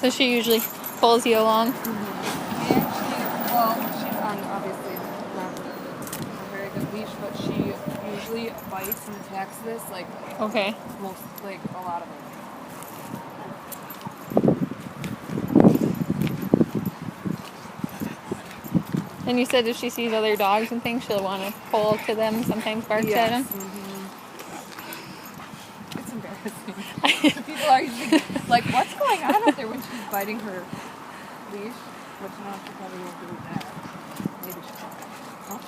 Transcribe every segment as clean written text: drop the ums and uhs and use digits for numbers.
So she usually pulls you along. Mm-hmm. And well, she's on obviously not a very good leash, but she usually bites and attacks this like a lot of them. And you said if she sees other dogs and things, she'll want to pull to them, sometimes barks at them? Mm-hmm. It's embarrassing. So people are usually like, what's going on up there when she's biting her leash? Which now she probably won't do that. Maybe she won't. Huh?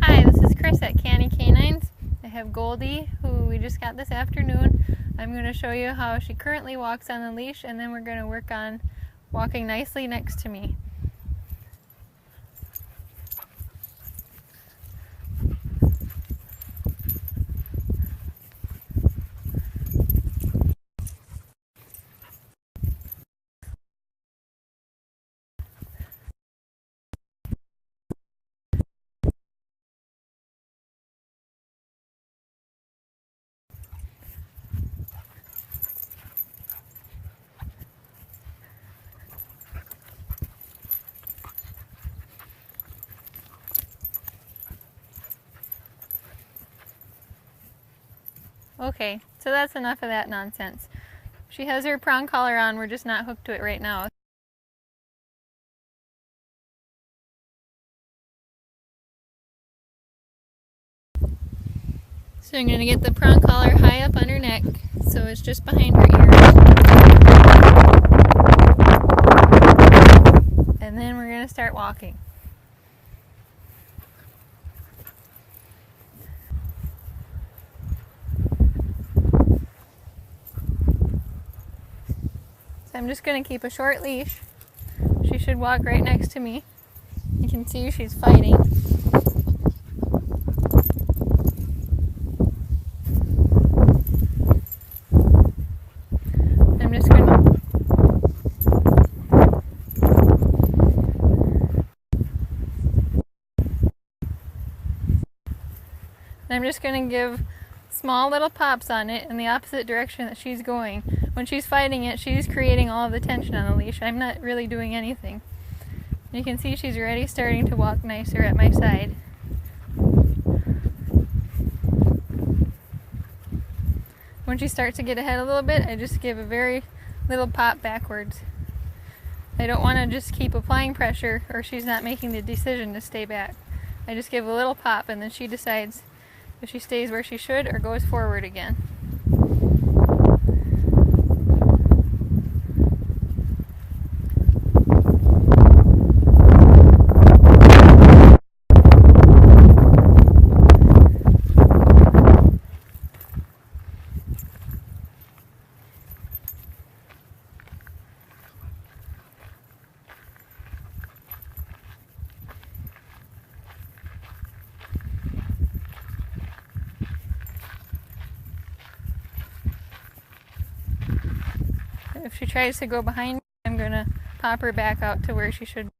Hi, this is Chris at Canny Canines. I have Goldie, who we just got this afternoon. I'm going to show you how she currently walks on the leash, and then we're going to work on walking nicely next to me. Okay, so that's enough of that nonsense. She has her prong collar on, we're just not hooked to it right now. So I'm going to get the prong collar high up on her neck, so it's just behind her ears. And then we're going to start walking. So I'm just going to keep a short leash. She should walk right next to me. You can see she's fighting. I'm just going to give small little pops on it in the opposite direction that she's going. When she's fighting it, she's creating all of the tension on the leash. I'm not really doing anything. You can see she's already starting to walk nicer at my side. When she starts to get ahead a little bit, I just give a very little pop backwards. I don't want to just keep applying pressure or she's not making the decision to stay back. I just give a little pop and then she decides if she stays where she should or goes forward again. If she tries to go behind me, I'm going to pop her back out to where she should be.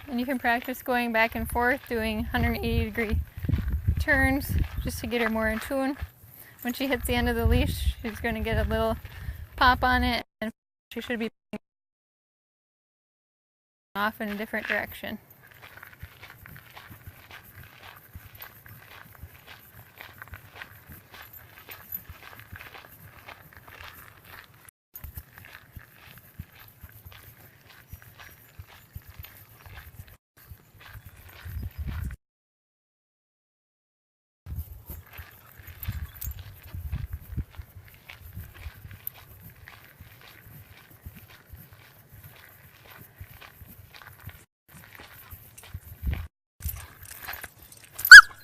And you can practice going back and forth, doing 180-degree turns just to get her more in tune. When she hits the end of the leash, she's going to get a little pop on it and she should be off in a different direction.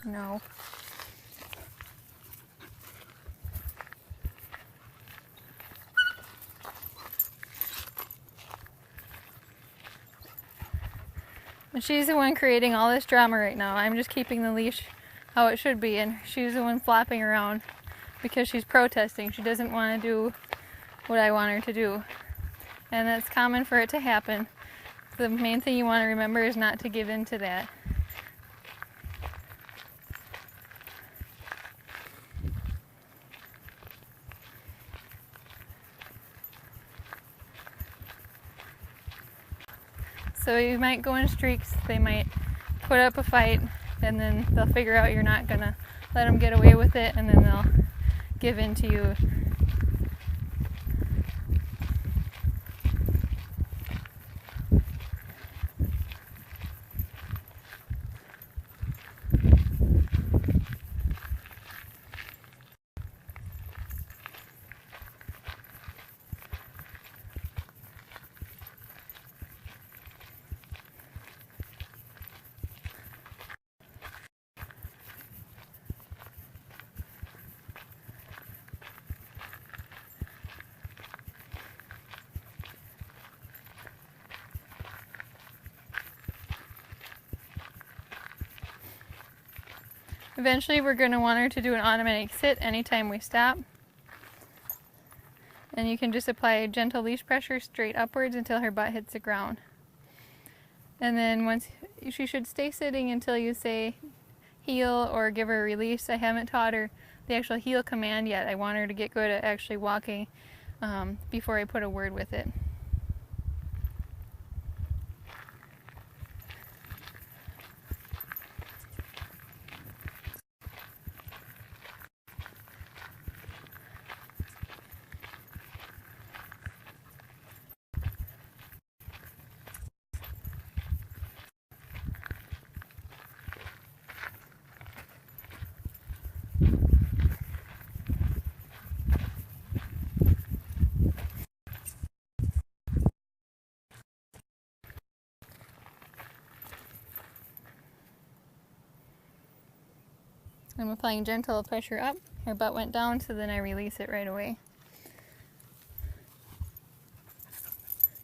No. And she's the one creating all this drama right now. I'm just keeping the leash how it should be, and she's the one flopping around because she's protesting. She doesn't want to do what I want her to do. And that's common for it to happen. The main thing you want to remember is not to give in to that. So you might go in streaks, they might put up a fight, and then they'll figure out you're not gonna let them get away with it, and then they'll give in to you. Eventually we're going to want her to do an automatic sit anytime we stop. And you can just apply gentle leash pressure straight upwards until her butt hits the ground. And then once she should stay sitting until you say heel or give her a release. I haven't taught her the actual heel command yet. I want her to get good at actually walking before I put a word with it. I'm applying gentle pressure up. Her butt went down, so then I release it right away.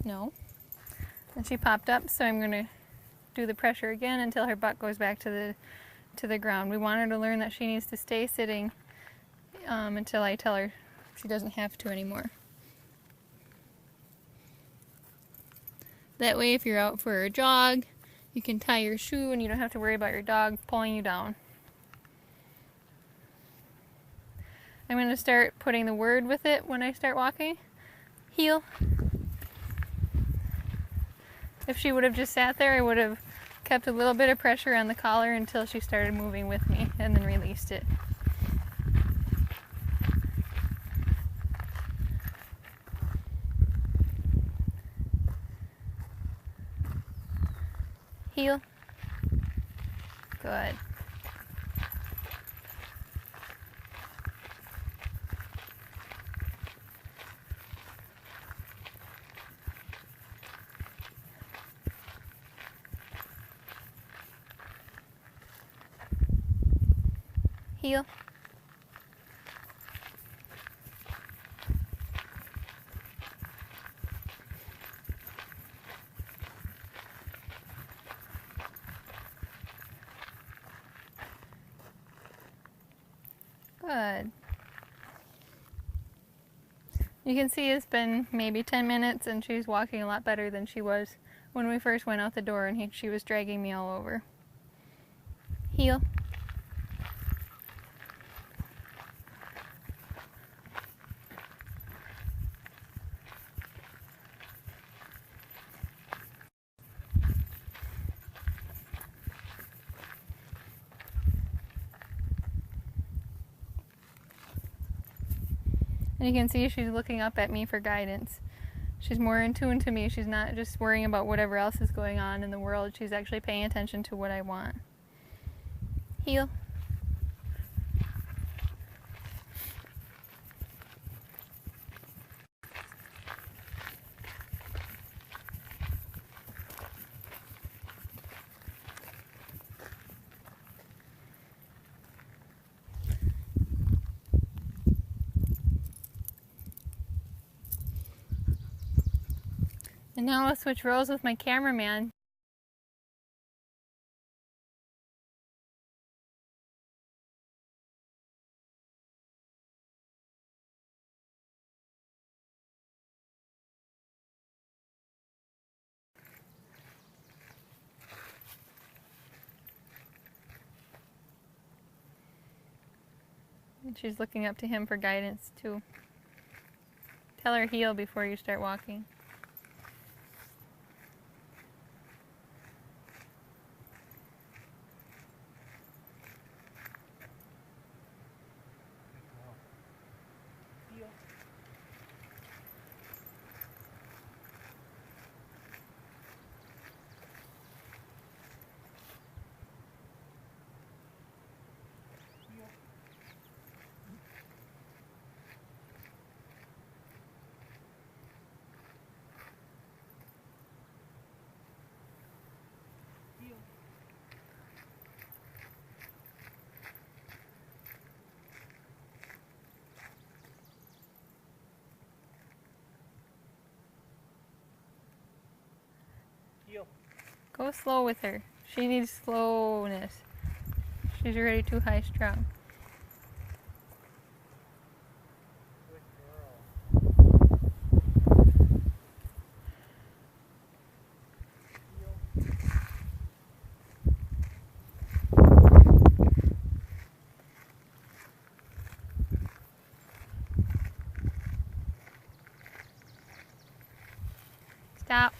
No. And she popped up, so I'm going to do the pressure again until her butt goes back to the ground. We want her to learn that she needs to stay sitting until I tell her she doesn't have to anymore. That way, if you're out for a jog, you can tie your shoe and you don't have to worry about your dog pulling you down. I'm going to start putting the word with it when I start walking. Heel. If she would have just sat there, I would have kept a little bit of pressure on the collar until she started moving with me and then released it. Heel. Good. Heel. Good. You can see it's been maybe 10 minutes and she's walking a lot better than she was when we first went out the door and she was dragging me all over. Heel. And you can see she's looking up at me for guidance. She's more in tune to me. She's not just worrying about whatever else is going on in the world. She's actually paying attention to what I want. Heel. And now I'll switch roles with my cameraman. And she's looking up to him for guidance too. Tell her heel before you start walking. Go slow with her. She needs slowness. She's already too high strung. Stop.